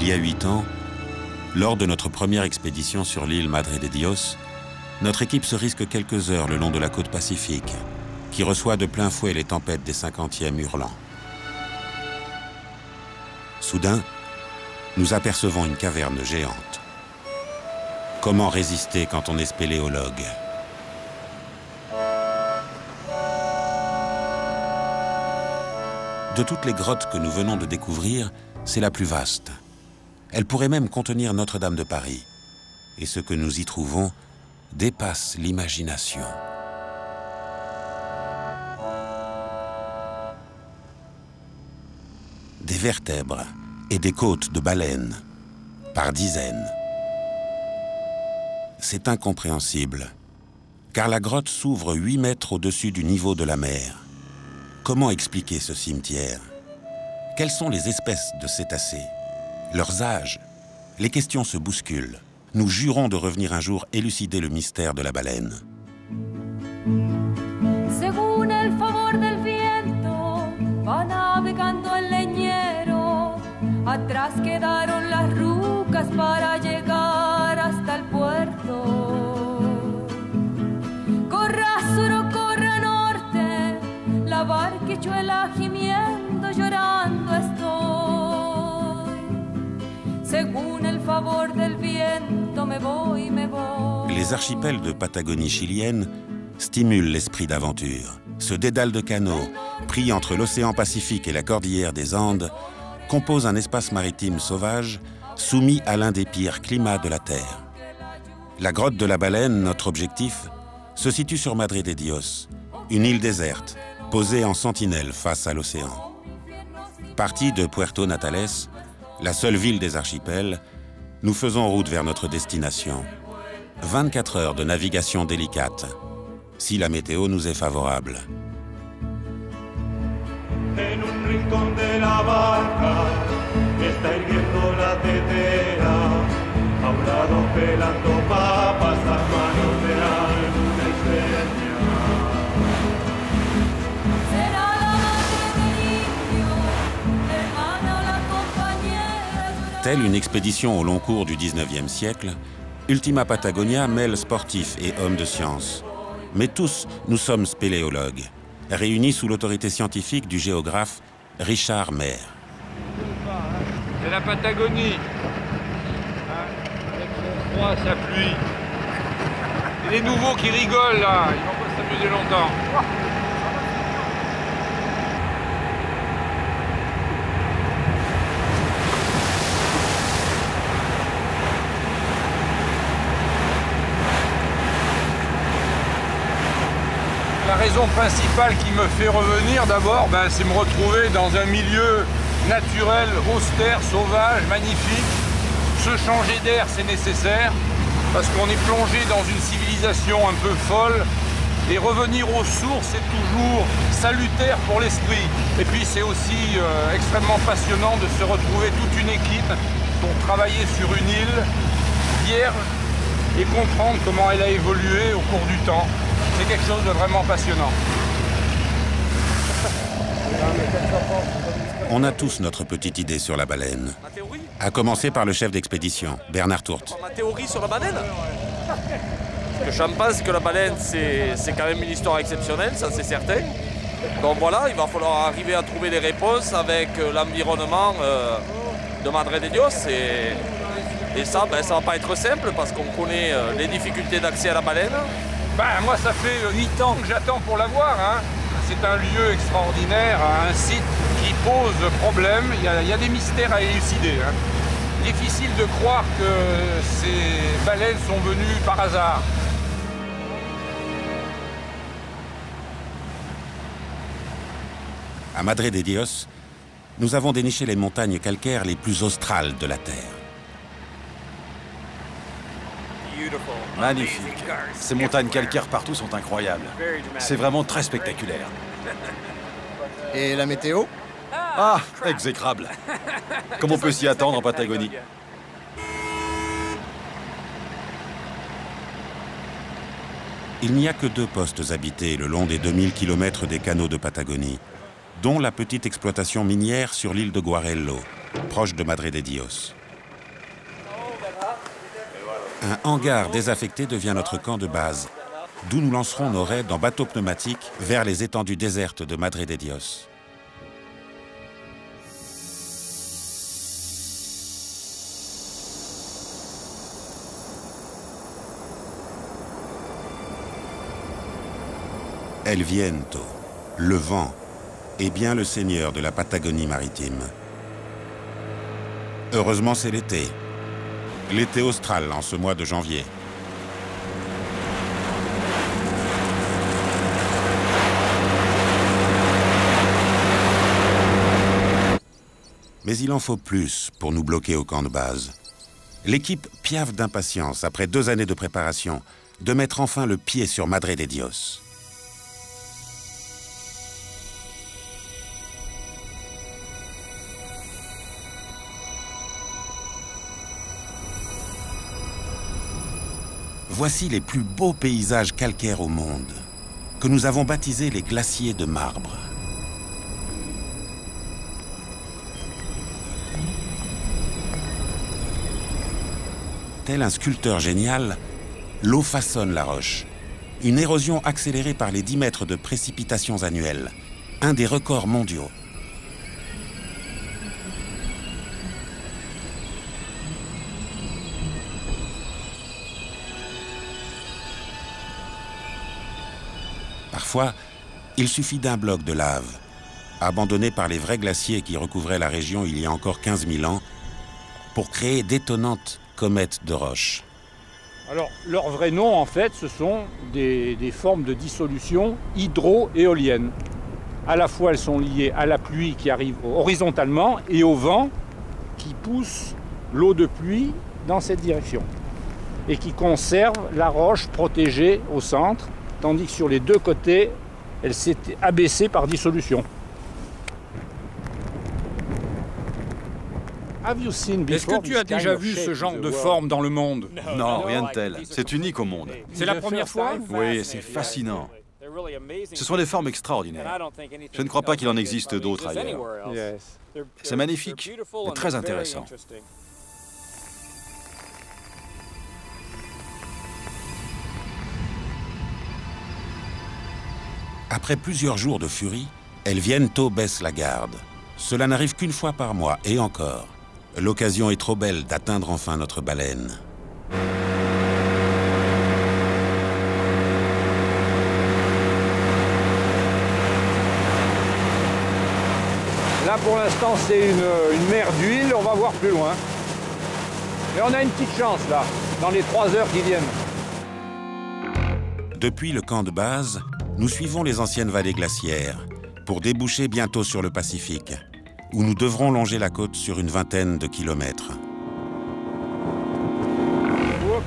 Il y a 8 ans, lors de notre première expédition sur l'île Madre de Dios, notre équipe se risque quelques heures le long de la côte Pacifique, qui reçoit de plein fouet les tempêtes des 50e hurlants. Soudain, nous apercevons une caverne géante. Comment résister quand on est spéléologue? De toutes les grottes que nous venons de découvrir, c'est la plus vaste. Elle pourrait même contenir Notre-Dame de Paris. Et ce que nous y trouvons dépasse l'imagination. Des vertèbres et des côtes de baleines, par dizaines. C'est incompréhensible, car la grotte s'ouvre 8 mètres au-dessus du niveau de la mer. Comment expliquer ce cimetière? Quelles sont les espèces de cétacés? Leurs âges? Les questions se bousculent. Nous jurons de revenir un jour élucider le mystère de la baleine. Según el favor del viento, va navegando el leñero. Atrás quedaron las rucas para llegar hasta el puerto. Corra sur o corra norte, la barquichuela gimiendo, llorando estoy. Según el favor del viento, me voy, me voy. Les archipels de Patagonie chilienne stimulent l'esprit d'aventure. Ce dédale de canaux, pris entre l'océan Pacifique et la cordillère des Andes, compose un espace maritime sauvage soumis à l'un des pires climats de la Terre. La grotte de la Baleine, notre objectif, se situe sur Madre de Dios, une île déserte, posée en sentinelle face à l'océan. Partis de Puerto Natales, la seule ville des archipels, nous faisons route vers notre destination. 24 heures de navigation délicate, si la météo nous est favorable. En un rincón de la barca está hirviendo la tetera, a un lado pelando papas a manos de alguna extraña. Será la madre del indio, hermana o la compañera. Telle une expédition au long cours du 19e siècle, Ultima Patagonia mêle sportifs et hommes de science. Mais tous, nous sommes spéléologues, réunis sous l'autorité scientifique du géographe Richard Maire. C'est la Patagonie, avec son froid, sa pluie. Et les nouveaux qui rigolent là, ils vont pas s'amuser longtemps. La raison principale qui me fait revenir d'abord, c'est me retrouver dans un milieu naturel, austère, sauvage, magnifique. Se changer d'air, c'est nécessaire, parce qu'on est plongé dans une civilisation un peu folle. Et revenir aux sources, c'est toujours salutaire pour l'esprit. Et puis c'est aussi extrêmement passionnant de se retrouver toute une équipe pour travailler sur une île vierge et comprendre comment elle a évolué au cours du temps. C'est quelque chose de vraiment passionnant. On a tous notre petite idée sur la baleine. À commencer par le chef d'expédition, Bernard Tourte. Ma théorie sur la baleine, ce que j'en pense, que la baleine, c'est quand même une histoire exceptionnelle, ça c'est certain. Donc voilà, il va falloir arriver à trouver des réponses avec l'environnement de Madre de Dios. Et ça, ça va pas être simple parce qu'on connaît les difficultés d'accès à la baleine. Moi, ça fait 8 ans que j'attends pour la voir. Hein. C'est un lieu extraordinaire, un site qui pose problème. Il y a des mystères à élucider. Hein. Difficile de croire que ces baleines sont venues par hasard. À Madre de Dios, nous avons déniché les montagnes calcaires les plus australes de la Terre. Magnifique. Ces montagnes calcaires partout sont incroyables. C'est vraiment très spectaculaire. Et la météo? Ah, exécrable. Comme on peut s'y attendre en Patagonie. Il n'y a que 2 postes habités le long des 2000 km des canaux de Patagonie, dont la petite exploitation minière sur l'île de Guarello, proche de Madre de Dios. un hangar désaffecté devient notre camp de base, d'où nous lancerons nos raids en bateaux pneumatiques vers les étendues désertes de Madre de Dios. El Viento, le vent, est bien le seigneur de la Patagonie maritime. Heureusement, c'est l'été. L'été austral en ce mois de janvier. Mais il en faut plus pour nous bloquer au camp de base. L'équipe piaffe d'impatience, après 2 années de préparation, de mettre enfin le pied sur Madre de Dios. Voici les plus beaux paysages calcaires au monde, que nous avons baptisés les glaciers de marbre. Tel un sculpteur génial, l'eau façonne la roche. Une érosion accélérée par les 10 mètres de précipitations annuelles, un des records mondiaux. Parfois, il suffit d'un bloc de lave, abandonné par les vrais glaciers qui recouvraient la région il y a encore 15 000 ans, pour créer d'étonnantes comètes de roches. Alors, leur vrai nom, en fait, ce sont des formes de dissolution hydro-éoliennes. À la fois, elles sont liées à la pluie qui arrive horizontalement et au vent qui pousse l'eau de pluie dans cette direction et qui conserve la roche protégée au centre, tandis que sur les 2 côtés, elle s'est abaissée par dissolution. Est-ce que tu as déjà vu ce genre de forme dans le monde? Non, rien de tel. C'est unique au monde. C'est la première fois? Oui, c'est fascinant. Ce sont des formes extraordinaires. Je ne crois pas qu'il en existe d'autres ailleurs. C'est magnifique et très intéressant. Après plusieurs jours de furie, El Viento baisse la garde. Cela n'arrive qu'une fois par mois, et encore. L'occasion est trop belle d'atteindre enfin notre baleine. Là, pour l'instant, c'est une mer d'huile. On va voir plus loin. Mais on a une petite chance, là, dans les 3 heures qui viennent. Depuis le camp de base, nous suivons les anciennes vallées glaciaires pour déboucher bientôt sur le Pacifique, où nous devrons longer la côte sur une vingtaine de kilomètres. Toujours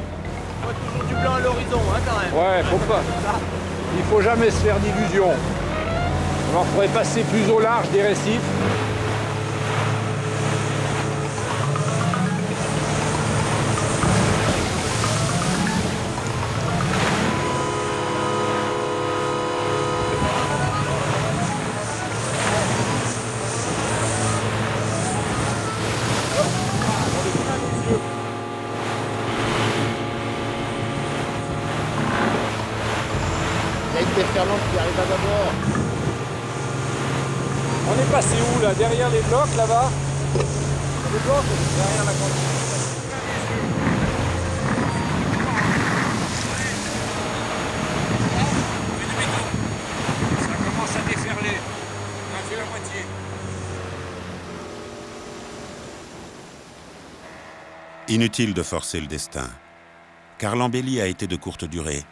du blanc à l'horizon, hein, quand même. Ouais, faut pas. Il faut jamais se faire d'illusions. On pourrait passer plus au large des récifs. Qui arrive à d'abord. On est passé où là? Derrière les blocs là-bas? Les blocs derrière la cantine. Ça commence à déferler. On a fait la moitié. Inutile de forcer le destin, car l'embellie a été de courte durée.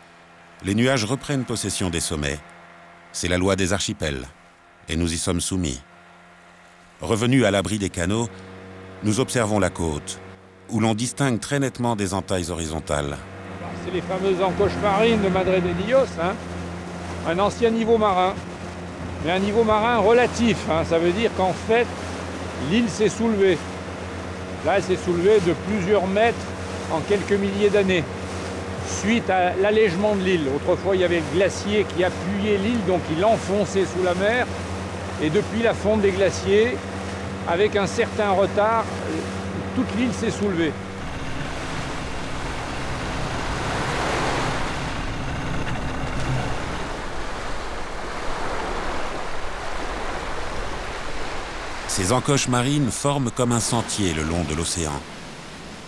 Les nuages reprennent possession des sommets. C'est la loi des archipels, et nous y sommes soumis. Revenus à l'abri des canaux, nous observons la côte, où l'on distingue très nettement des entailles horizontales. C'est les fameuses encoches marines de Madre de Dios, hein. Un ancien niveau marin, mais un niveau marin relatif, hein. Ça veut dire qu'en fait, l'île s'est soulevée. Là, elle s'est soulevée de plusieurs mètres en quelques milliers d'années, suite à l'allègement de l'île. Autrefois, il y avait le glacier qui appuyait l'île, donc il enfonçait sous la mer. Et depuis la fonte des glaciers, avec un certain retard, toute l'île s'est soulevée. Ces encoches marines forment comme un sentier le long de l'océan.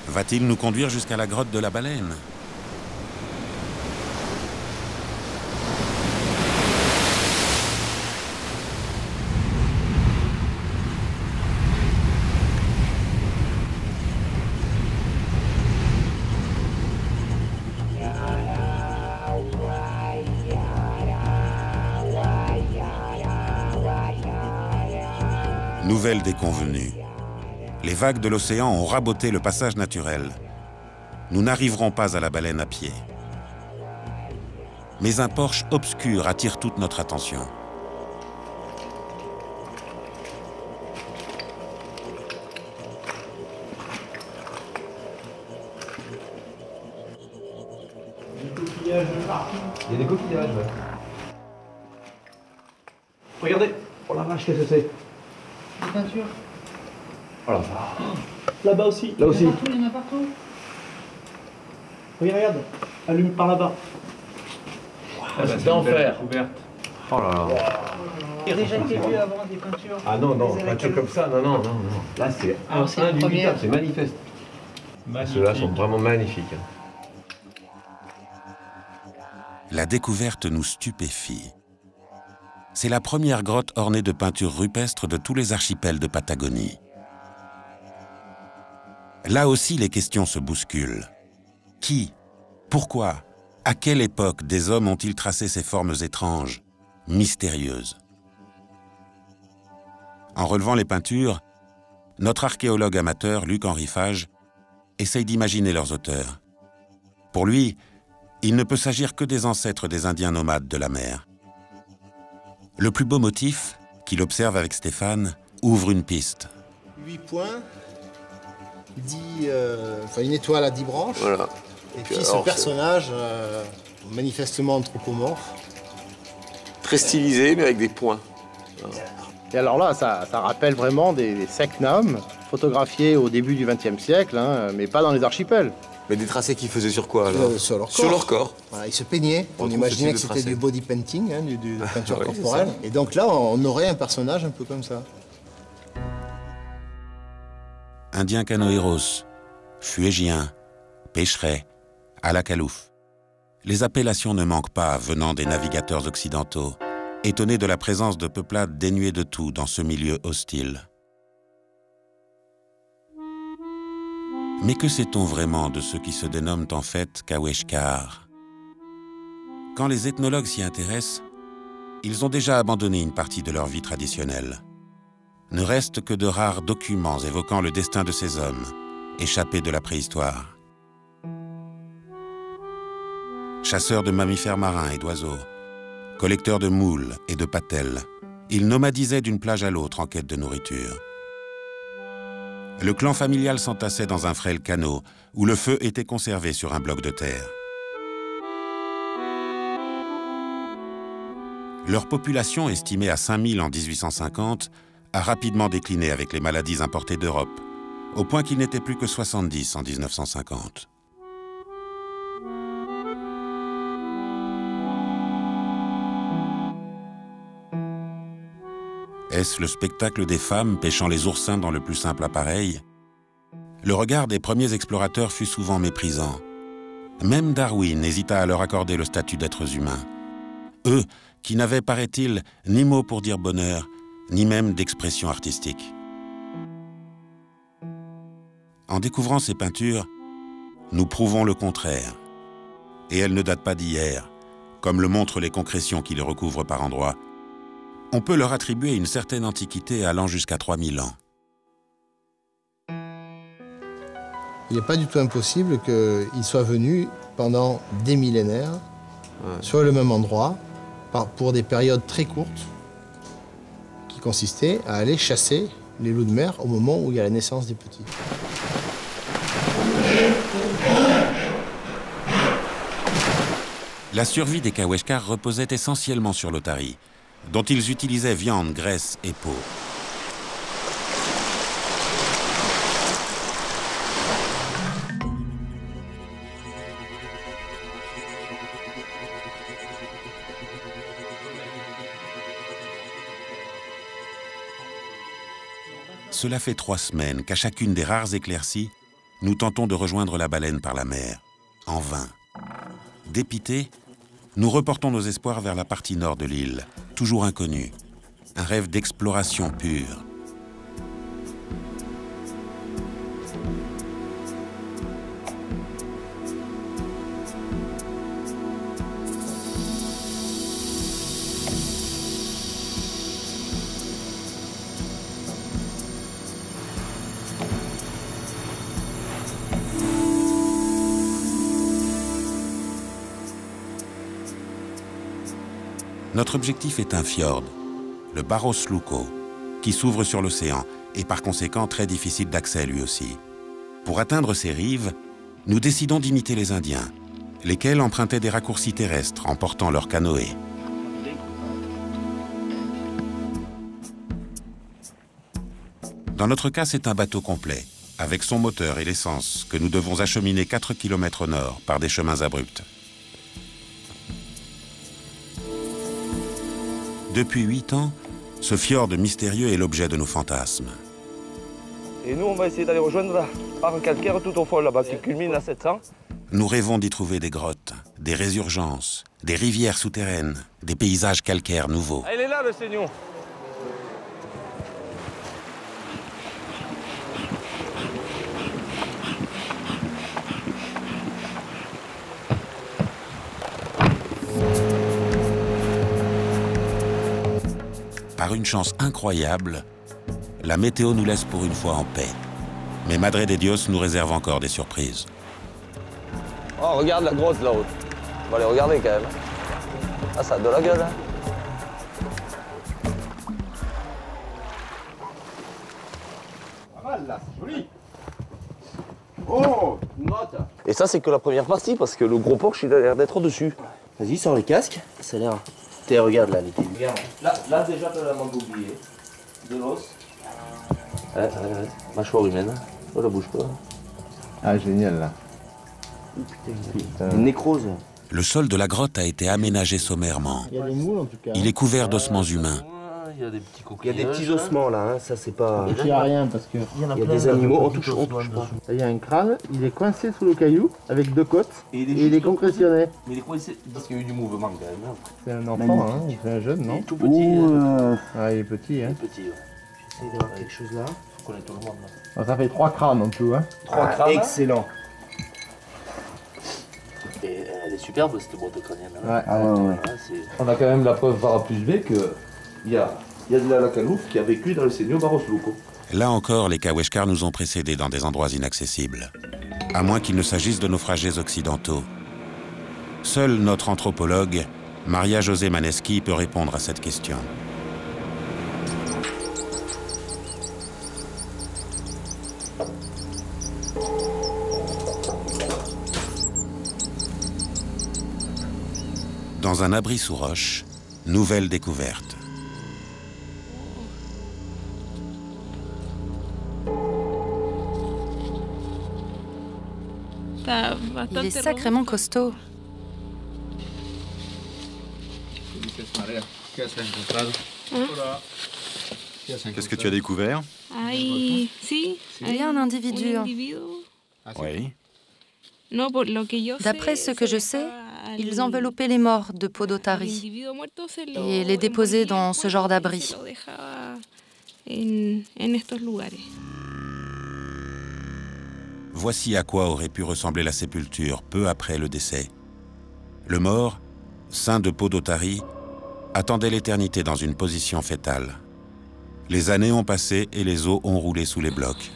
Va-t-il nous conduire jusqu'à la grotte de la baleine ? Nouvelle déconvenue. Les vagues de l'océan ont raboté le passage naturel. Nous n'arriverons pas à la baleine à pied. Mais un porche obscur attire toute notre attention. Il y a des coquillages. Ouais. Regardez. Oh la vache, qu'est-ce que c'est? Des peintures. Oh là. Là-bas aussi. Là aussi. Il y en a partout. Regarde. Allume par là-bas. C'est en fer. Oh là là. Il a déjà été vu avant des peintures. Ah non, non, peintures comme ça, non, non, non, non. Là, c'est indubitable, c'est manifeste. Ceux-là sont vraiment magnifiques. La découverte nous stupéfie. C'est la première grotte ornée de peintures rupestres de tous les archipels de Patagonie. Là aussi, les questions se bousculent. Qui? Pourquoi? À quelle époque des hommes ont-ils tracé ces formes étranges, mystérieuses? En relevant les peintures, notre archéologue amateur, Luc-Henri Fage, essaye d'imaginer leurs auteurs. Pour lui, il ne peut s'agir que des ancêtres des Indiens nomades de la mer. Le plus beau motif, qu'il observe avec Stéphane, ouvre une piste. 8 points, une étoile à 10 branches. Voilà. Et puis ce personnage, manifestement anthropomorphe. Très stylisé, mais avec des points. Et alors là, ça rappelle vraiment des Selknam, photographiés au début du XXe siècle, hein, mais pas dans les archipels. Mais des tracés qu'ils faisaient sur quoi alors? Sur leur corps. Sur leur corps. Voilà, ils se peignaient. On imaginait que c'était du body painting, hein, du peinture corporelle. Et donc là, on aurait un personnage un peu comme ça. Indien canoëros, fuégien, pêcherais, alakalouf. Les appellations ne manquent pas venant des navigateurs occidentaux, étonnés de la présence de peuplades dénuées de tout dans ce milieu hostile. Mais que sait-on vraiment de ceux qui se dénomment en fait Kaweshkar? Quand les ethnologues s'y intéressent, ils ont déjà abandonné une partie de leur vie traditionnelle. Ne restent que de rares documents évoquant le destin de ces hommes, échappés de la préhistoire. Chasseurs de mammifères marins et d'oiseaux, collecteurs de moules et de patelles, ils nomadisaient d'une plage à l'autre en quête de nourriture. Le clan familial s'entassait dans un frêle canot où le feu était conservé sur un bloc de terre. Leur population, estimée à 5000 en 1850, a rapidement décliné avec les maladies importées d'Europe, au point qu'il n'était plus que 70 en 1950. Est-ce le spectacle des femmes pêchant les oursins dans le plus simple appareil? Le regard des premiers explorateurs fut souvent méprisant. Même Darwin hésita à leur accorder le statut d'êtres humains. Eux, qui n'avaient, paraît-il, ni mot pour dire bonheur, ni même d'expression artistique. En découvrant ces peintures, nous prouvons le contraire. Et elles ne datent pas d'hier, comme le montrent les concrétions qui les recouvrent par endroits. On peut leur attribuer une certaine antiquité allant jusqu'à 3000 ans. Il n'est pas du tout impossible qu'ils soient venus pendant des millénaires sur le même endroit pour des périodes très courtes qui consistaient à aller chasser les loups de mer au moment où il y a la naissance des petits. La survie des Kaweshkar reposait essentiellement sur l'otarie, dont ils utilisaient viande, graisse et peau. Cela fait 3 semaines qu'à chacune des rares éclaircies, nous tentons de rejoindre la baleine par la mer. En vain. Dépités, nous reportons nos espoirs vers la partie nord de l'île, toujours inconnue. Un rêve d'exploration pure. Notre objectif est un fjord, le Barosluko, qui s'ouvre sur l'océan et par conséquent très difficile d'accès lui aussi. Pour atteindre ses rives, nous décidons d'imiter les Indiens, lesquels empruntaient des raccourcis terrestres en portant leurs canoës. Dans notre cas, c'est un bateau complet, avec son moteur et l'essence, que nous devons acheminer 4 km au nord par des chemins abrupts. Depuis 8 ans, ce fjord mystérieux est l'objet de nos fantasmes. Et nous, on va essayer d'aller rejoindre la barre calcaire tout au fond là-bas, qui culmine à 700. Nous rêvons d'y trouver des grottes, des résurgences, des rivières souterraines, des paysages calcaires nouveaux. Ah, il est là, le Seignon. Par une chance incroyable, la météo nous laisse pour une fois en paix. Mais Madre de Dios nous réserve encore des surprises. Oh, regarde la grotte là-haut. On va aller regarder quand même. Ah, ça a de la gueule, hein. Pas mal là, c'est joli. Oh, une grotte. Et ça, c'est que la première partie, parce que le gros porche, il a l'air d'être au-dessus. Vas-y, sors les casques. Ça a l'air... Regarde là, les télévisions. Regarde, là déjà, tu as la mangue oubliée. De l'os. Arrête. Mâchoire humaine. Oh, la bouge pas. Ah, génial là. Putain. Une nécrose. Le sol de la grotte a été aménagé sommairement. Il y a des moules en tout cas. Il est couvert d'ossements humains. Il y a des petits Il y a des petits ossements là, hein. Ça c'est pas... Il n'y a rien parce que... Il y a des animaux, on touche pas. Il y a un crâne, il est coincé sous le caillou avec 2 côtes et il est compressionné. Mais il est coincé parce qu'il y a eu du mouvement quand même. C'est un enfant, hein. C'est un jeune, non? Il est tout petit. Ah, il est petit, hein. Il est petit, ouais. J'essaie d'avoir quelque chose là. Faut connaître tout le monde là. Ah, ça fait 3 crânes en tout, hein. 3 crânes. Excellent. Et elle est superbe cette boîte crânienne. Ouais. On a quand même la preuve par A plus B que il y a de la Lacanouf qui a vécu dans le Seignon Barosluko. Là encore, les Kaweshkar nous ont précédés dans des endroits inaccessibles. À moins qu'il ne s'agisse de naufragés occidentaux. Seul notre anthropologue, Maria José Maneschi, peut répondre à cette question. Dans un abri sous roche, nouvelle découverte. Il est sacrément costaud. Qu'est-ce que tu as découvert? Il y a un individu. Oui. D'après ce que je sais, ils enveloppaient les morts de Podotari et les déposaient dans ce genre d'abri. Voici à quoi aurait pu ressembler la sépulture peu après le décès. Le mort, saint de Podotari, attendait l'éternité dans une position fétale. Les années ont passé et les os ont roulé sous les blocs.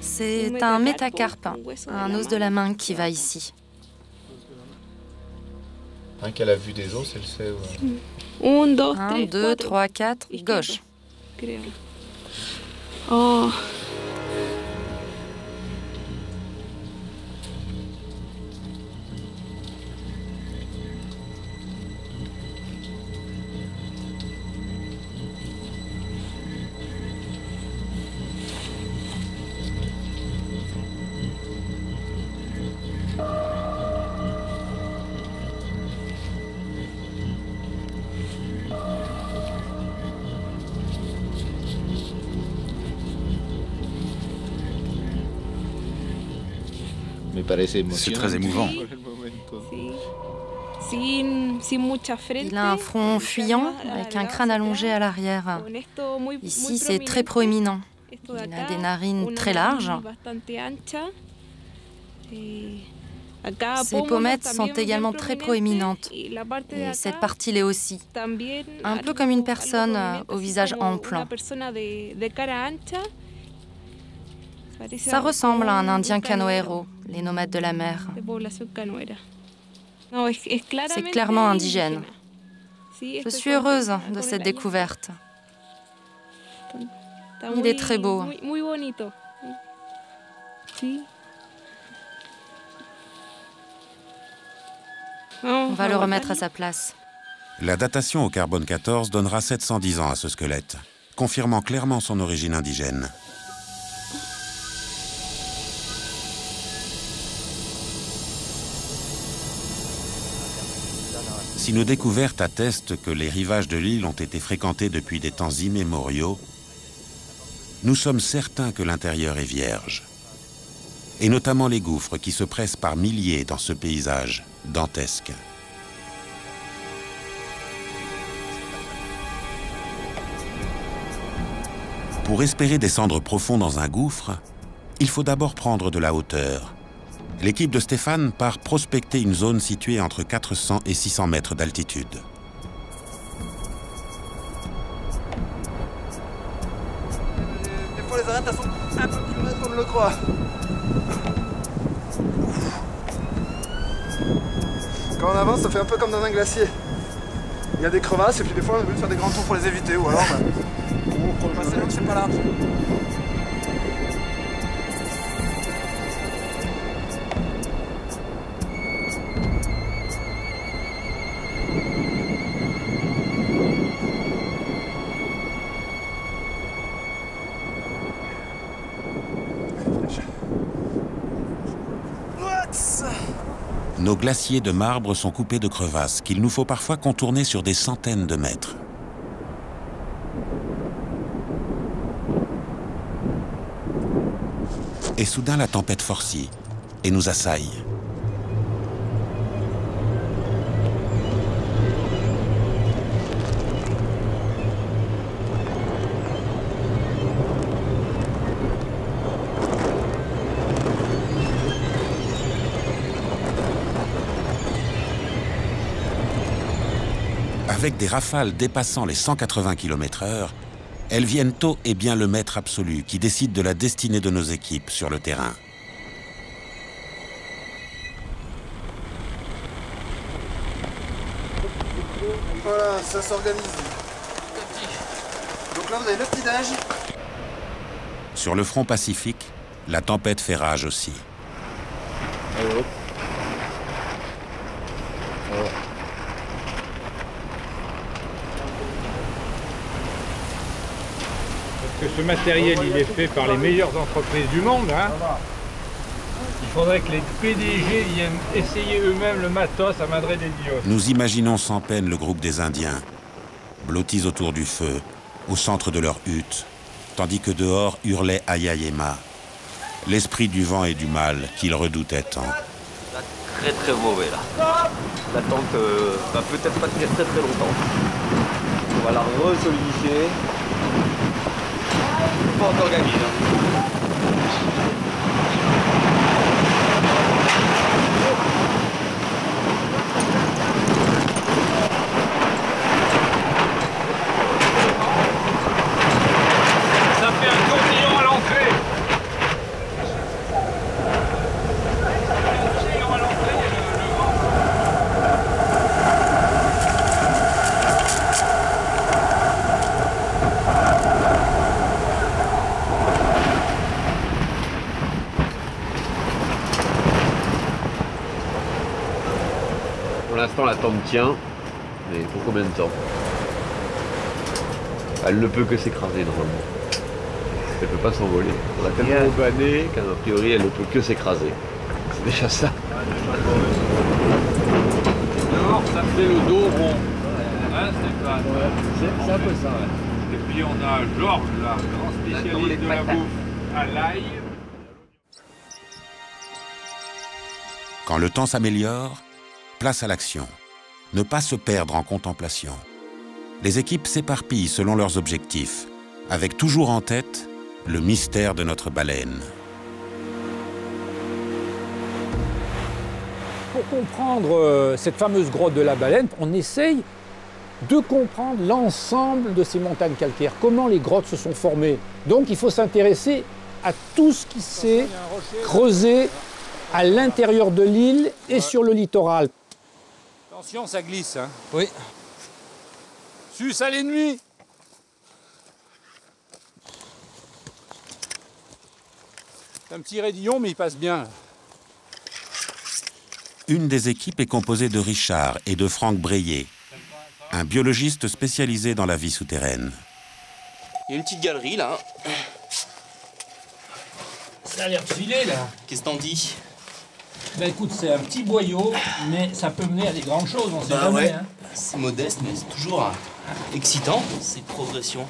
C'est un métacarpe, un os de la main qui va ici. Qu'elle a vu des os, elle sait. 1, 2, 3, 4, gauche. Oh. C'est très émouvant. Il a un front fuyant avec un crâne allongé à l'arrière. Ici, c'est très proéminent. Il a des narines très larges. Ses pommettes sont également très proéminentes. Et cette partie l'est aussi. Un peu comme une personne au visage ample. Ça ressemble à un Indien canoëro, les nomades de la mer. C'est clairement indigène. Je suis heureuse de cette découverte. Il est très beau. On va le remettre à sa place. La datation au carbone 14 donnera 710 ans à ce squelette, confirmant clairement son origine indigène. Si nos découvertes attestent que les rivages de l'île ont été fréquentés depuis des temps immémoriaux, nous sommes certains que l'intérieur est vierge. Et notamment les gouffres qui se pressent par milliers dans ce paysage dantesque. Pour espérer descendre profond dans un gouffre, il faut d'abord prendre de la hauteur. L'équipe de Stéphane part prospecter une zone située entre 400 et 600 mètres d'altitude. Des fois les arêtes elles sont un peu plus basses qu'on ne le croit. Quand on avance, ça fait un peu comme dans un glacier. Il y a des crevasses et puis des fois on est obligé de faire des grands tours pour les éviter ou alors pour passer là où c'est pas large. Nos glaciers de marbre sont coupés de crevasses qu'il nous faut parfois contourner sur des centaines de mètres. Et soudain la tempête forcit et nous assaille. Avec des rafales dépassant les 180 km/h, elles viennent tôt et bien le maître absolu qui décide de la destinée de nos équipes sur le terrain. Voilà, ça s'organise. Donc là, vous avez le petit déj. Sur le front Pacifique, la tempête fait rage aussi. Que ce matériel il est fait par les meilleures entreprises du monde, hein. Il faudrait que les PDG viennent essayer eux-mêmes le matos à Madre de Dios. Nous imaginons sans peine le groupe des Indiens, blottis autour du feu, au centre de leur hutte, tandis que dehors hurlait Ayayema, l'esprit du vent et du mal qu'ils redoutaient tant. Très très mauvais là. L'attente va peut-être pas tenir très très longtemps. On va la resolidifier. Pas encore gagné. Ça fait un tourbillon à l'entrée. Pour l'instant, la tente tient, mais pour combien de temps? Elle ne peut que s'écraser normalement. Elle ne peut pas s'envoler. On a tellement banné qu'a priori, elle ne peut que s'écraser. C'est déjà ça. Dehors, ça fait le dos rond. Hein, Stéphane? C'est un peu ça, ouais. Et puis on a Georges, là, grand spécialiste de la bouffe à l'ail. Quand le temps s'améliore, place à l'action. Ne pas se perdre en contemplation. Les équipes s'éparpillent selon leurs objectifs, avec toujours en tête le mystère de notre baleine. Pour comprendre cette fameuse grotte de la baleine, on essaye de comprendre l'ensemble de ces montagnes calcaires, comment les grottes se sont formées. Donc il faut s'intéresser à tout ce qui s'est creusé à l'intérieur de l'île et sur le littoral. Attention, ça glisse, hein. Oui. Sus à l'ennemi. C'est un petit raidillon, mais il passe bien. Une des équipes est composée de Richard et de Franck Breillet, un biologiste spécialisé dans la vie souterraine. Il y a une petite galerie là. Ça a l'air de filer là. Qu'est-ce que t'en dis? Ben écoute, c'est un petit boyau, mais ça peut mener à des grandes choses, on sait jamais. Ouais. Hein. C'est modeste, mais c'est toujours excitant, ces progressions.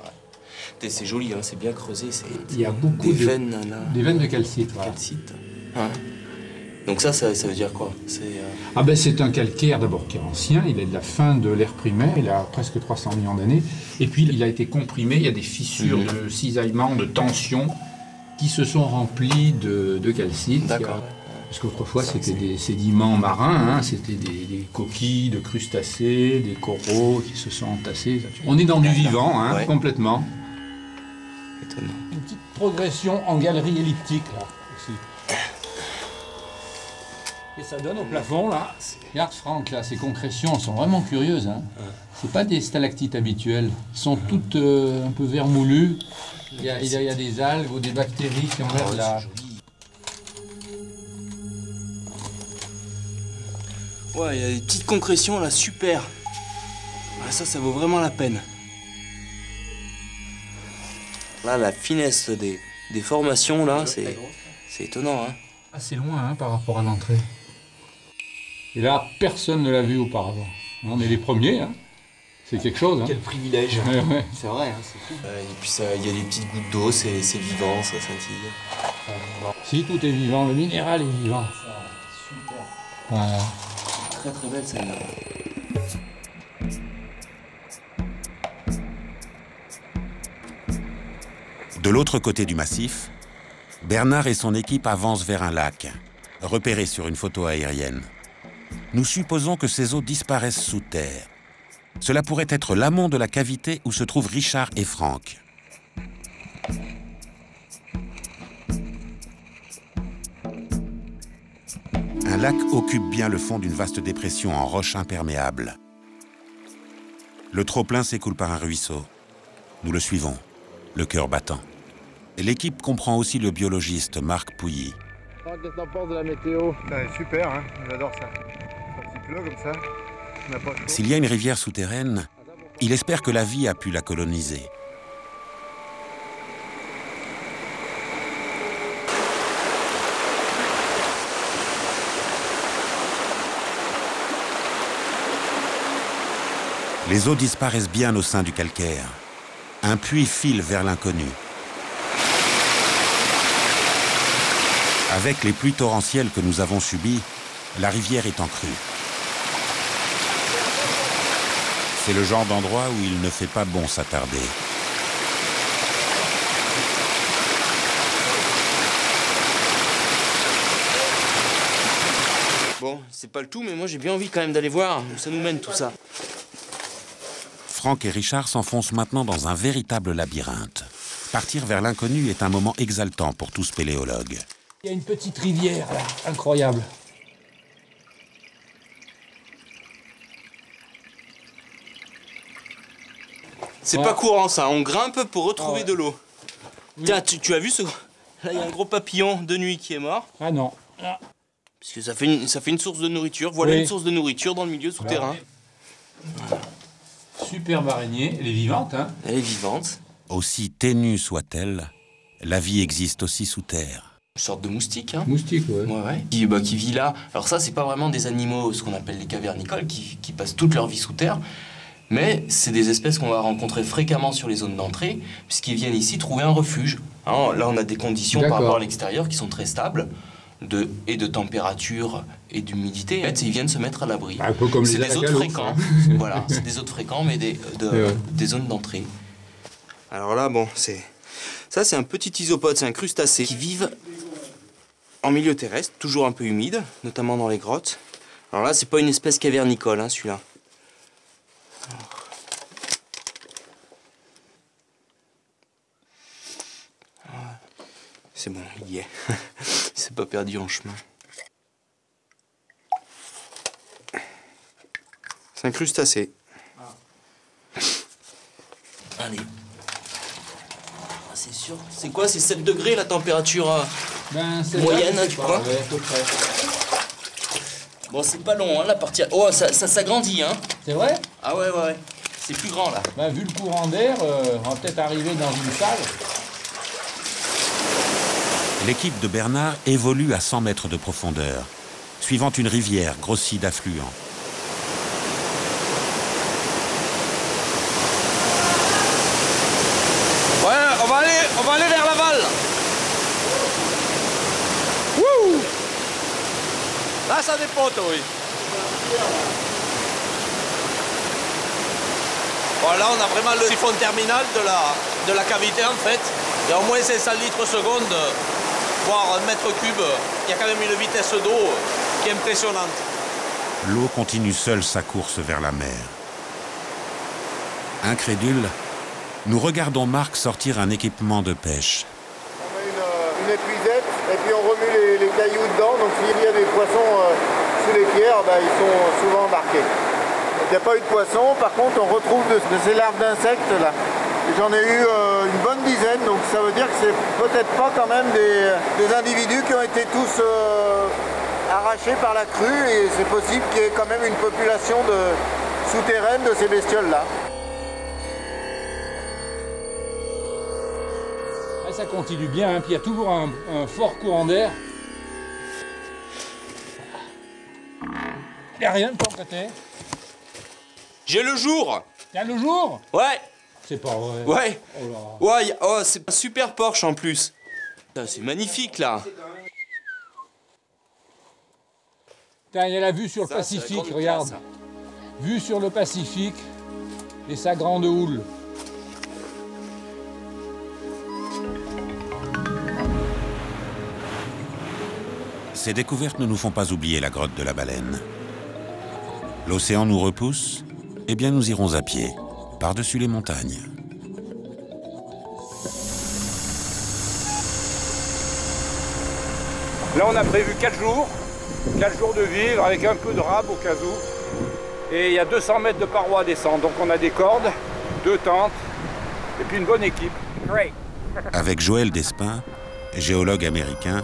Ouais. C'est joli, hein, c'est bien creusé. Il y a beaucoup des veines là. Des veines de calcite. Voilà. Calcite. Ouais. Donc ça veut dire quoi? Ah ben c'est un calcaire d'abord qui est ancien, il est de la fin de l'ère primaire, il a presque 300 millions d'années, et puis il a été comprimé, il y a des fissures de cisaillement, de tension, qui se sont remplies de calcite. D'accord. Parce qu'autrefois c'était des sédiments marins, hein, c'était des coquilles de crustacés, des coraux qui se sont entassés. On est dans du vivant, hein, ouais. Complètement. Étonnant. Une petite progression en galerie elliptique là aussi. Et ça donne au plafond, là. Regarde, Franck, là, ces concrétions sont vraiment curieuses. Hein. C'est pas des stalactites habituelles. Elles sont toutes un peu vermoulues. Il y a des algues ou des bactéries qui enlèvent la... Ouais, il y a des petites concrétions, là, super. Ouais, ça vaut vraiment la peine. Là, la finesse des formations, là, c'est étonnant, hein. Assez loin, hein, par rapport à l'entrée. Et là, personne ne l'a vu auparavant. On est les premiers, hein. C'est quelque chose. Hein. Quel privilège. Ouais. C'est vrai, hein, c'est fou. Et puis il y a des petites gouttes d'eau, c'est vivant, ça scintille. Si, tout est vivant, le minéral est vivant. Super. Voilà. Très très belle celle-là. De l'autre côté du massif, Bernard et son équipe avancent vers un lac, repéré sur une photo aérienne. Nous supposons que ces eaux disparaissent sous terre. Cela pourrait être l'amont de la cavité où se trouvent Richard et Franck. Un lac occupe bien le fond d'une vaste dépression en roche imperméable. Le trop-plein s'écoule par un ruisseau. Nous le suivons, le cœur battant. Et l'équipe comprend aussi le biologiste Marc Pouilly. Qu'est-ce que t'en penses de la météo? Super, hein, j'adore ça. Quand il pleut comme ça, on n'a pas chaud. S'il y a une rivière souterraine, il espère que la vie a pu la coloniser. Les eaux disparaissent bien au sein du calcaire. Un puits file vers l'inconnu. Avec les pluies torrentielles que nous avons subies, la rivière est en crue. C'est le genre d'endroit où il ne fait pas bon s'attarder. Bon, c'est pas le tout, mais moi j'ai bien envie quand même d'aller voir où ça nous mène tout ça. Franck et Richard s'enfoncent maintenant dans un véritable labyrinthe. Partir vers l'inconnu est un moment exaltant pour tout spéléologue. Il y a une petite rivière, là, incroyable. C'est pas courant ça, on grimpe pour retrouver de l'eau. Tiens, tu as vu ce... Là, il y a un gros papillon de nuit qui est mort. Ah non. Parce que ça fait une source de nourriture. Voilà une source de nourriture dans le milieu souterrain. Voilà. Superbe araignée, elle est vivante, hein? Elle est vivante. Aussi ténue soit-elle, la vie existe aussi sous terre. Une sorte de moustique, hein? Moustique, ouais. Qui vit là. Alors ça, c'est pas vraiment des animaux, ce qu'on appelle les cavernicoles, qui passent toute leur vie sous terre. Mais c'est des espèces qu'on va rencontrer fréquemment sur les zones d'entrée, puisqu'ils viennent ici trouver un refuge. Hein, là, on a des conditions par rapport à l'extérieur qui sont très stables. et de température et d'humidité. En fait, ils viennent se mettre à l'abri. Un peu comme c'est les des hôtes fréquents. Voilà, c'est des hôtes fréquents, mais des zones d'entrée. Alors là, bon, ça c'est un petit isopode, c'est un crustacé qui vivent en milieu terrestre, toujours un peu humide, notamment dans les grottes. Alors là, c'est pas une espèce cavernicole, hein, celui-là. C'est bon, il y est. Il s'est pas perdu en chemin. C'est un crustacé. Allez. C'est sûr. C'est quoi? C'est 7 degrés la température moyenne, tu crois? Ouais, à peu près. Bon, c'est pas long, hein, la partie... Oh, ça s'agrandit, hein. C'est vrai? Ah ouais. C'est plus grand, là. Ben, vu le courant d'air, on va peut-être arriver dans une salle. L'équipe de Bernard évolue à 100 mètres de profondeur, suivant une rivière grossie d'affluents. Ouais, on va aller vers l'aval. Wouh! Là, ça dépote, oui. Bon, là, on a vraiment le siphon terminal de la cavité, en fait. Il y a au moins 500 litres seconde, voire 1 mètre cube. Il y a quand même une vitesse d'eau qui est impressionnante. L'eau continue seule sa course vers la mer. Incrédule, nous regardons Marc sortir un équipement de pêche. On met une épuisette et puis on remue les cailloux dedans. Donc s'il y a des poissons sous les pierres, ils sont souvent embarqués. Il n'y a pas eu de poissons, par contre on retrouve de ces larves d'insectes là. J'en ai eu une bonne dizaine, donc ça veut dire que c'est peut-être pas quand même des individus qui ont été tous arrachés par la crue, et c'est possible qu'il y ait quand même une population souterraine de ces bestioles-là. Ça continue bien, hein, puis il y a toujours un fort courant d'air. Il n'y a rien de ton côté? J'ai le jour. T'as le jour? Ouais. C'est pas vrai. Ouais. Oh là. Ouais, c'est un super Porsche en plus. C'est magnifique là. Il y a la vue sur le Pacifique, regarde. Classe. Vue sur le Pacifique et sa grande houle. Ces découvertes ne nous font pas oublier la grotte de la Baleine. L'océan nous repousse, eh bien nous irons à pied, par-dessus les montagnes. Là, on a prévu 4 jours de vivre avec un peu de rab au cas où. Et il y a 200 mètres de parois à descendre. Donc on a des cordes, 2 tentes et puis une bonne équipe. Great. Avec Joël Despins, géologue américain,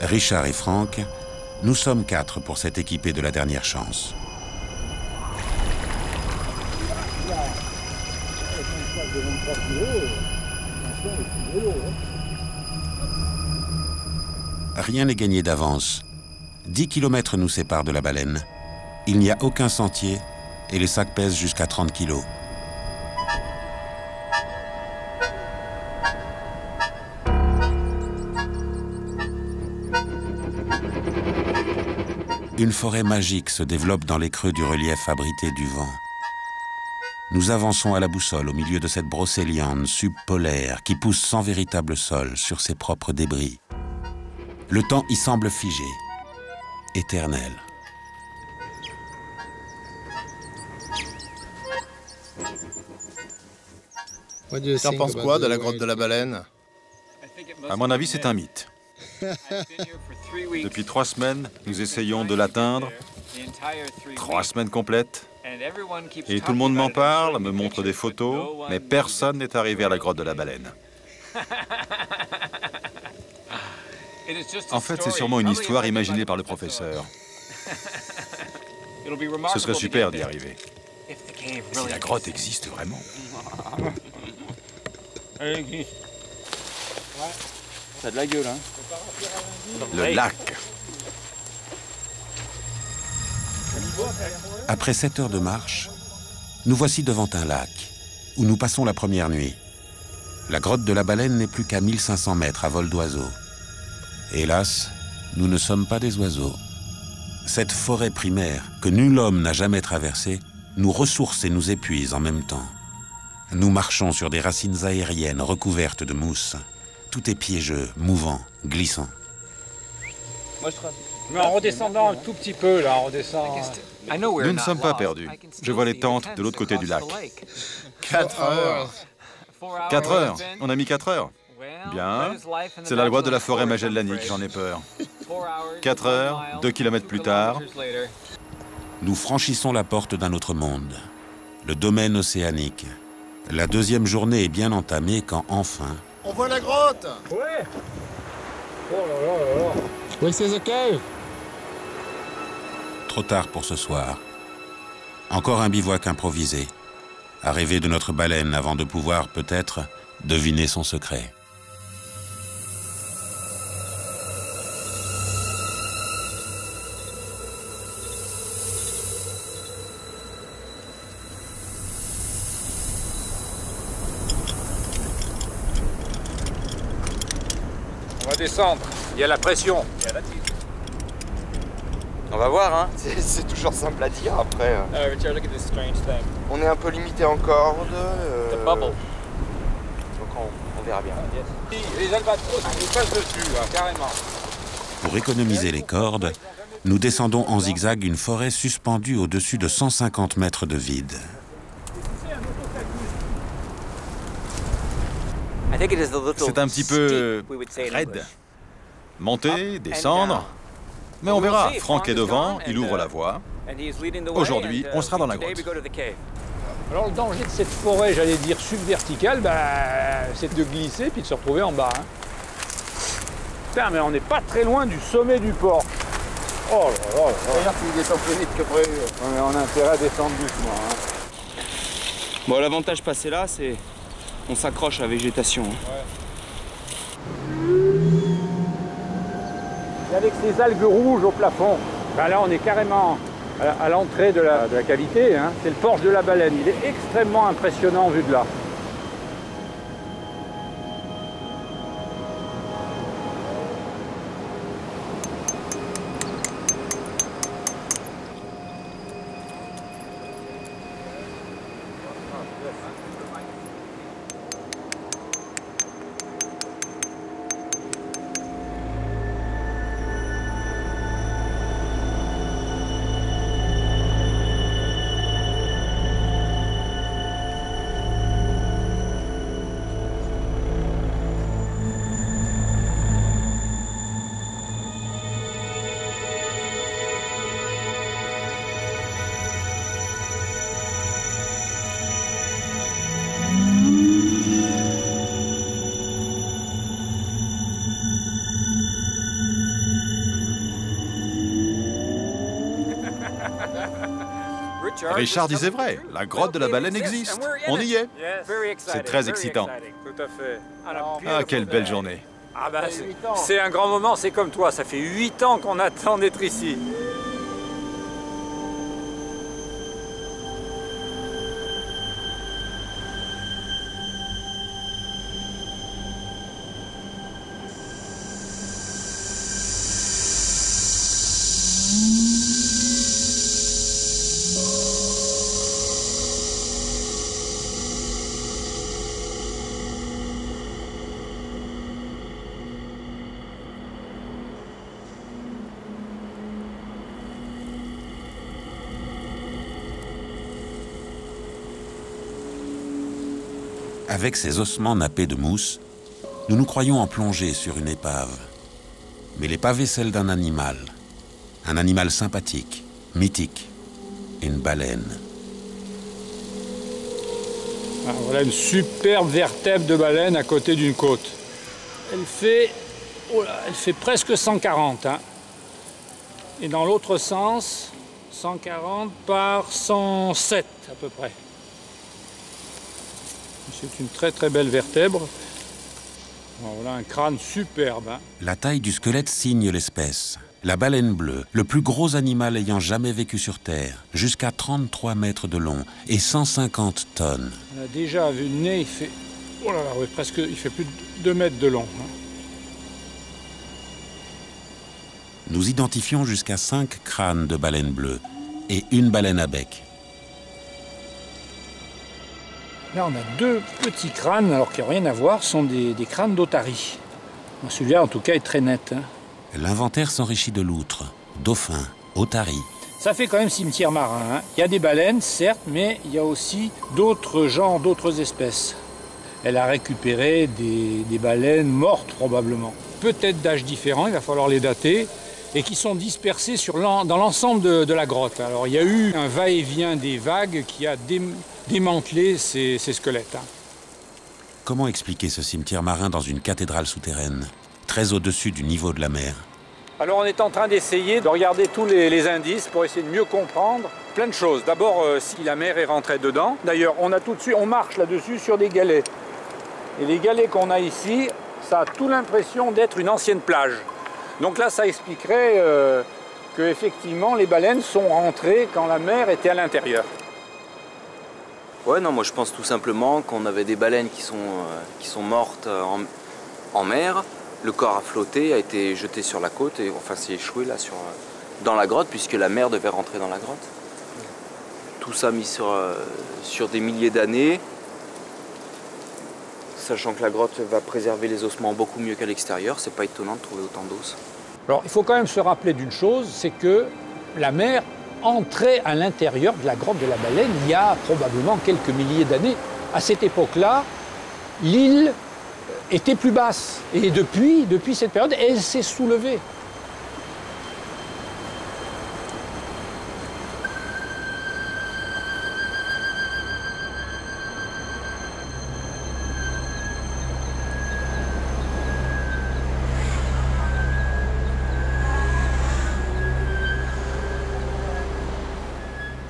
Richard et Franck, nous sommes 4 pour cette équipée de la dernière chance. Rien n'est gagné d'avance. 10 km nous séparent de la Baleine. Il n'y a aucun sentier et les sacs pèsent jusqu'à 30 kg. Une forêt magique se développe dans les creux du relief abrité du vent. Nous avançons à la boussole au milieu de cette brocéliande subpolaire qui pousse sans véritable sol sur ses propres débris. Le temps y semble figé, éternel. Tu en penses quoi de la grotte de la Baleine? À mon avis, c'est un mythe. Depuis 3 semaines, nous essayons de l'atteindre. 3 semaines complètes. Et tout le monde m'en parle, me montre des photos, mais personne n'est arrivé à la grotte de la Baleine. En fait, c'est sûrement une histoire imaginée par le professeur. Ce serait super d'y arriver. Si la grotte existe vraiment. Ça a de la gueule, hein. Le lac. Après 7 heures de marche, nous voici devant un lac, où nous passons la première nuit. La grotte de la Baleine n'est plus qu'à 1500 mètres à vol d'oiseau. Hélas, nous ne sommes pas des oiseaux. Cette forêt primaire, que nul homme n'a jamais traversée, nous ressource et nous épuise en même temps. Nous marchons sur des racines aériennes recouvertes de mousse. Tout est piégeux, mouvant, glissant. Mais en redescendant un tout petit peu, là, on redescend... Nous ne sommes pas perdus. Je vois les tentes de l'autre côté du lac. 4 heures. 4 heures. On a mis 4 heures. Bien. C'est la loi de la forêt magellanique, j'en ai peur. 4 heures, 2 kilomètres plus tard. Nous franchissons la porte d'un autre monde, le domaine océanique. La deuxième journée est bien entamée quand enfin... On voit la grotte! Ouais! Oh là là là là! Oui, c'est OK! Trop tard pour ce soir. Encore un bivouac improvisé. À rêver de notre baleine avant de pouvoir, peut-être, deviner son secret. On va descendre. Il y a la pression. On va voir, hein. C'est toujours simple à dire après. On est un peu limité en corde. Donc on verra bien. Les albatros, on passe dessus, là, carrément. Pour économiser les cordes, nous descendons en zigzag une forêt suspendue au-dessus de 150 mètres de vide. C'est un petit peu raide. Monter, descendre. Mais on verra. Franck est devant, il ouvre la voie. Aujourd'hui, on sera dans la grotte. Alors le danger de cette forêt, j'allais dire subverticale, c'est de glisser puis de se retrouver en bas. Hein. Putain, mais on n'est pas très loin du sommet du port. Oh là là là. D'ailleurs, tu descends plus vite que prévu. Mais on a intérêt à descendre doucement. Hein. Bon, l'avantage passé là, c'est on s'accroche à la végétation. Ouais. Et avec ces algues rouges au plafond, là on est carrément à l'entrée de la cavité. Hein. C'est le porche de la baleine. Il est extrêmement impressionnant vu de là. Richard disait vrai, la grotte de la baleine existe. On y est. C'est très excitant. Tout à fait. Ah, quelle belle journée. Ah bah, c'est un grand moment, c'est comme toi. Ça fait 8 ans qu'on attend d'être ici. Avec ses ossements nappés de mousse, nous nous croyons en plongée sur une épave. Mais l'épave est celle d'un animal sympathique, mythique, une baleine. Ah, voilà une superbe vertèbre de baleine à côté d'une côte. Elle fait presque 140. Hein. Et dans l'autre sens, 140 par 107 à peu près. C'est une très très belle vertèbre. Voilà un crâne superbe. Hein. La taille du squelette signe l'espèce. La baleine bleue, le plus gros animal ayant jamais vécu sur Terre, jusqu'à 33 mètres de long et 150 tonnes. On a déjà vu le nez, il fait, oh là là, oui, presque, il fait plus de 2 mètres de long. Hein. nous identifions jusqu'à 5 crânes de baleines bleues et une baleine à bec. Là, on a 2 petits crânes, alors qui n'ont rien à voir, sont des crânes d'otaries. Celui-là, en tout cas, est très net. Hein. L'inventaire s'enrichit de loutres, dauphins, otaries. Ça fait quand même cimetière marin. Hein. Il y a des baleines, certes, mais il y a aussi d'autres genres, d'autres espèces. Elle a récupéré des baleines mortes, probablement. Peut-être d'âges différents, il va falloir les dater, et qui sont dispersées dans l'ensemble de la grotte. Alors, il y a eu un va-et-vient des vagues qui a démantelé ces squelettes. Hein. Comment expliquer ce cimetière marin dans une cathédrale souterraine, très au-dessus du niveau de la mer? Alors on est en train d'essayer de regarder tous les indices pour essayer de mieux comprendre plein de choses. D'abord, si la mer est rentrée dedans. D'ailleurs, on marche là-dessus sur des galets. Et les galets qu'on a ici, ça a tout l'impression d'être une ancienne plage. Donc là, ça expliquerait que effectivement les baleines sont rentrées quand la mer était à l'intérieur. Ouais, non, moi je pense tout simplement qu'on avait des baleines qui sont mortes en mer. Le corps a flotté, a été jeté sur la côte et enfin s'est échoué là dans la grotte puisque la mer devait rentrer dans la grotte. Tout ça mis sur des milliers d'années, sachant que la grotte va préserver les ossements beaucoup mieux qu'à l'extérieur, c'est pas étonnant de trouver autant d'os. Alors il faut quand même se rappeler d'une chose, c'est que la mer entrait à l'intérieur de la grotte de la baleine il y a probablement quelques milliers d'années. À cette époque-là, l'île était plus basse. Et depuis cette période, elle s'est soulevée.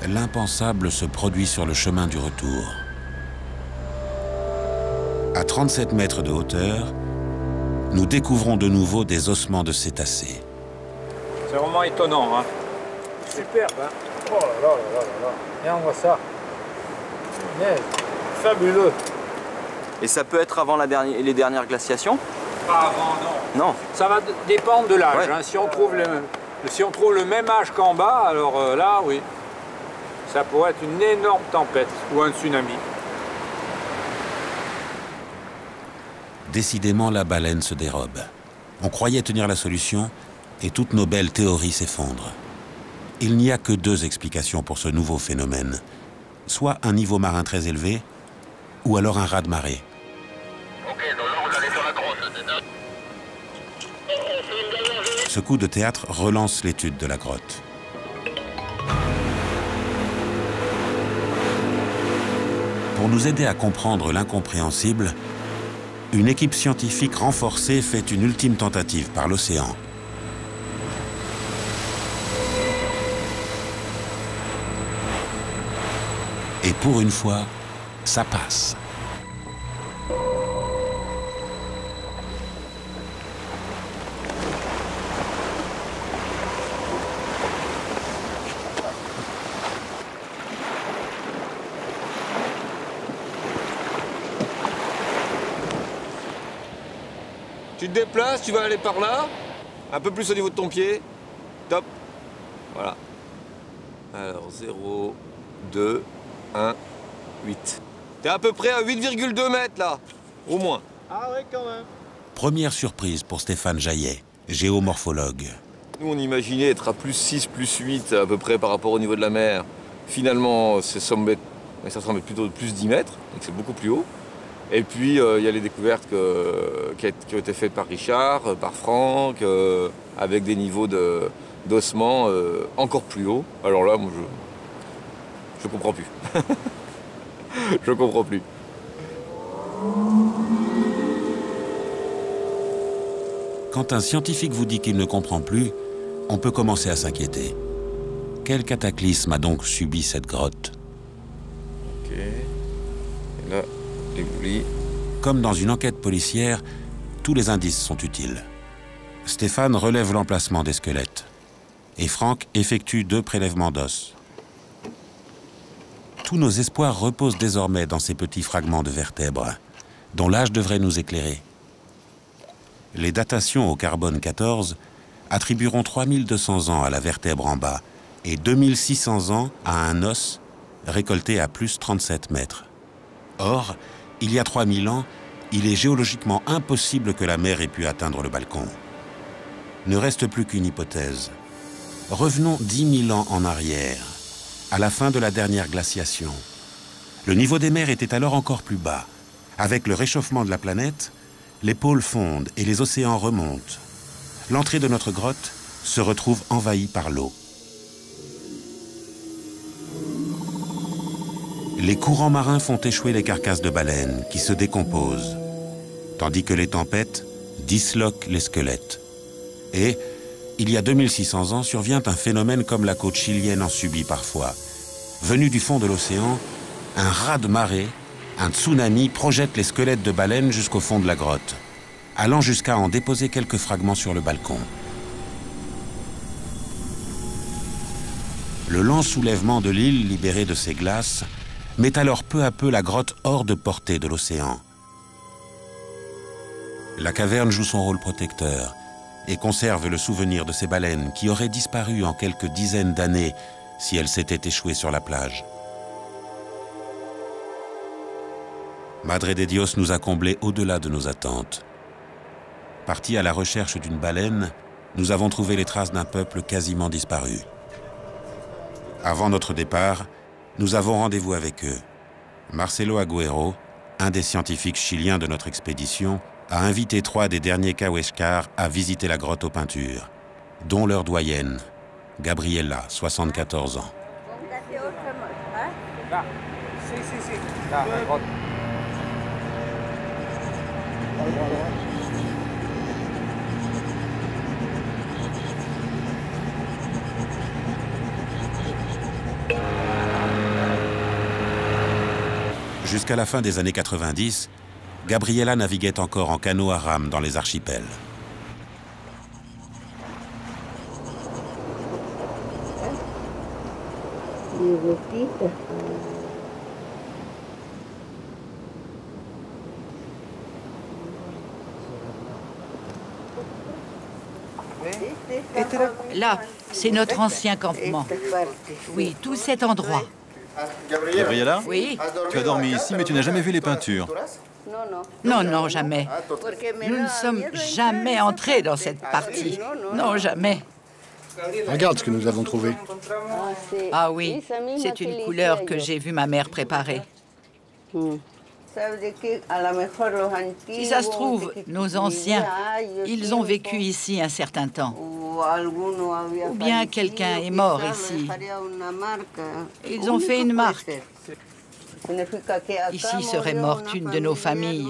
L'impensable se produit sur le chemin du retour. À 37 mètres de hauteur, nous découvrons de nouveau des ossements de cétacés. C'est vraiment étonnant, hein. Superbe, hein. Oh là là là là là. Viens, on voit ça. Fabuleux. Et ça peut être avant les dernières glaciations? Pas avant, non. Non. Ça va dépendre de l'âge. Ouais. Hein. Si on trouve le même âge qu'en bas, alors là, oui. Ça pourrait être une énorme tempête ou un tsunami. Décidément, la baleine se dérobe. On croyait tenir la solution et toutes nos belles théories s'effondrent. Il n'y a que 2 explications pour ce nouveau phénomène. Soit un niveau marin très élevé, ou alors un raz-de-marée. Ce coup de théâtre relance l'étude de la grotte. Pour nous aider à comprendre l'incompréhensible, une équipe scientifique renforcée fait une ultime tentative par l'océan. Et pour une fois, ça passe. Tu te déplaces, tu vas aller par là, un peu plus au niveau de ton pied. Top. Voilà. Alors 0, 2, 1, 8. T'es à peu près à 8,2 mètres là, au moins. Ah ouais, quand même. Première surprise pour Stéphane Jaillet, géomorphologue. Nous on imaginait être à plus 6, plus 8 à peu près par rapport au niveau de la mer. Finalement, ça semble être plutôt de plus 10 mètres, donc c'est beaucoup plus haut. Et puis, il y a les découvertes qui ont été faites par Richard, par Franck, avec des niveaux d'ossements encore plus hauts. Alors là, moi, je comprends plus. Je comprends plus. Quand un scientifique vous dit qu'il ne comprend plus, on peut commencer à s'inquiéter. Quel cataclysme a donc subi cette grotte? Ok. Et là... Comme dans une enquête policière, tous les indices sont utiles. Stéphane relève l'emplacement des squelettes et Franck effectue 2 prélèvements d'os. Tous nos espoirs reposent désormais dans ces petits fragments de vertèbres, dont l'âge devrait nous éclairer. Les datations au carbone 14 attribueront 3200 ans à la vertèbre en bas et 2600 ans à un os récolté à plus 37 mètres. Or, il y a 3000 ans, il est géologiquement impossible que la mer ait pu atteindre le balcon. Ne reste plus qu'une hypothèse. Revenons 10 000 ans en arrière, à la fin de la dernière glaciation. Le niveau des mers était alors encore plus bas. Avec le réchauffement de la planète, les pôles fondent et les océans remontent. L'entrée de notre grotte se retrouve envahie par l'eau. Les courants marins font échouer les carcasses de baleines qui se décomposent, tandis que les tempêtes disloquent les squelettes. Et, il y a 2600 ans, survient un phénomène comme la côte chilienne en subit parfois. Venu du fond de l'océan, un raz-de-marée, un tsunami projette les squelettes de baleines jusqu'au fond de la grotte, allant jusqu'à en déposer quelques fragments sur le balcon. Le lent soulèvement de l'île libérée de ses glaces met alors peu à peu la grotte hors de portée de l'océan. La caverne joue son rôle protecteur et conserve le souvenir de ces baleines qui auraient disparu en quelques dizaines d'années si elles s'étaient échouées sur la plage. Madre de Dios nous a comblés au-delà de nos attentes. Partis à la recherche d'une baleine, nous avons trouvé les traces d'un peuple quasiment disparu. Avant notre départ, nous avons rendez-vous avec eux. Marcelo Agüero, un des scientifiques chiliens de notre expédition, a invité 3 des derniers Kaweshkar à visiter la grotte aux peintures, dont leur doyenne, Gabriela, 74 ans. Jusqu'à la fin des années 90, Gabriela naviguait encore en canot à rame dans les archipels. Là, c'est notre ancien campement. Oui, tout cet endroit. Gabriela? Oui. Tu as dormi ici, mais tu n'as jamais vu les peintures. Non, non, jamais. Nous ne sommes jamais entrés dans cette partie. Non, jamais. Regarde ce que nous avons trouvé. Ah oui, c'est une couleur que j'ai vu ma mère préparer. Si ça se trouve, nos anciens, ils ont vécu ici un certain temps. Ou bien quelqu'un est mort ici. Ils ont fait une marque. Ici serait morte une de nos familles.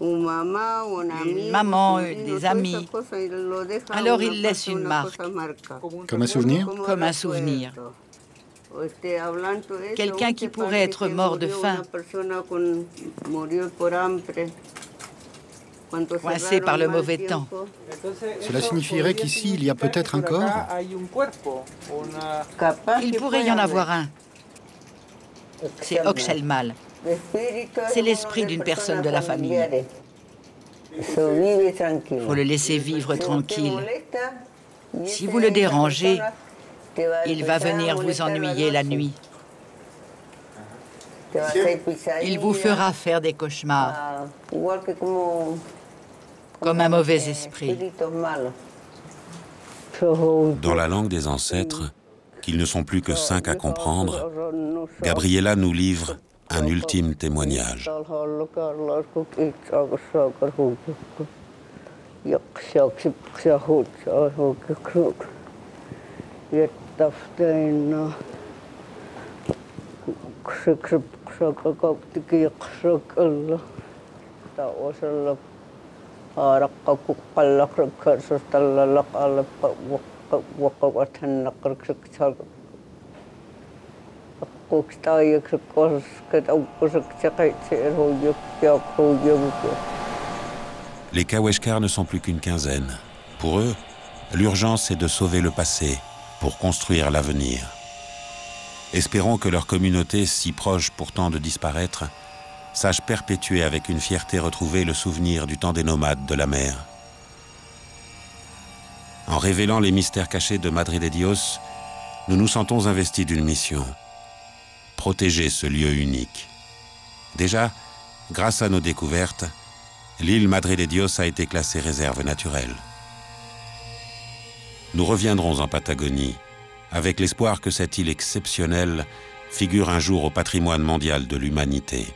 Une maman, des amis. Alors ils laissent une marque. Comme un souvenir? Comme un souvenir. Quelqu'un qui pourrait être mort de faim. Coincé par le mauvais temps. Cela signifierait qu'ici, il y a peut-être un corps? Il pourrait y en avoir un. C'est Oxhelmal. C'est l'esprit d'une personne de la famille. Il faut le laisser vivre tranquille. Si vous le dérangez, il va venir vous ennuyer la nuit. Il vous fera faire des cauchemars. Comme un mauvais esprit. Dans la langue des ancêtres, qu'ils ne sont plus que 5 à comprendre, Gabriela nous livre un ultime témoignage. Les Kaweshkar ne sont plus qu'une quinzaine. Pour eux, l'urgence est de sauver le passé pour construire l'avenir. Espérons que leur communauté, si proche pourtant de disparaître, sache perpétuer avec une fierté retrouvée le souvenir du temps des nomades de la mer. En révélant les mystères cachés de Madre de Dios, nous nous sentons investis d'une mission. Protéger ce lieu unique. Déjà, grâce à nos découvertes, l'île Madre de Dios a été classée réserve naturelle. Nous reviendrons en Patagonie, avec l'espoir que cette île exceptionnelle figure un jour au patrimoine mondial de l'humanité.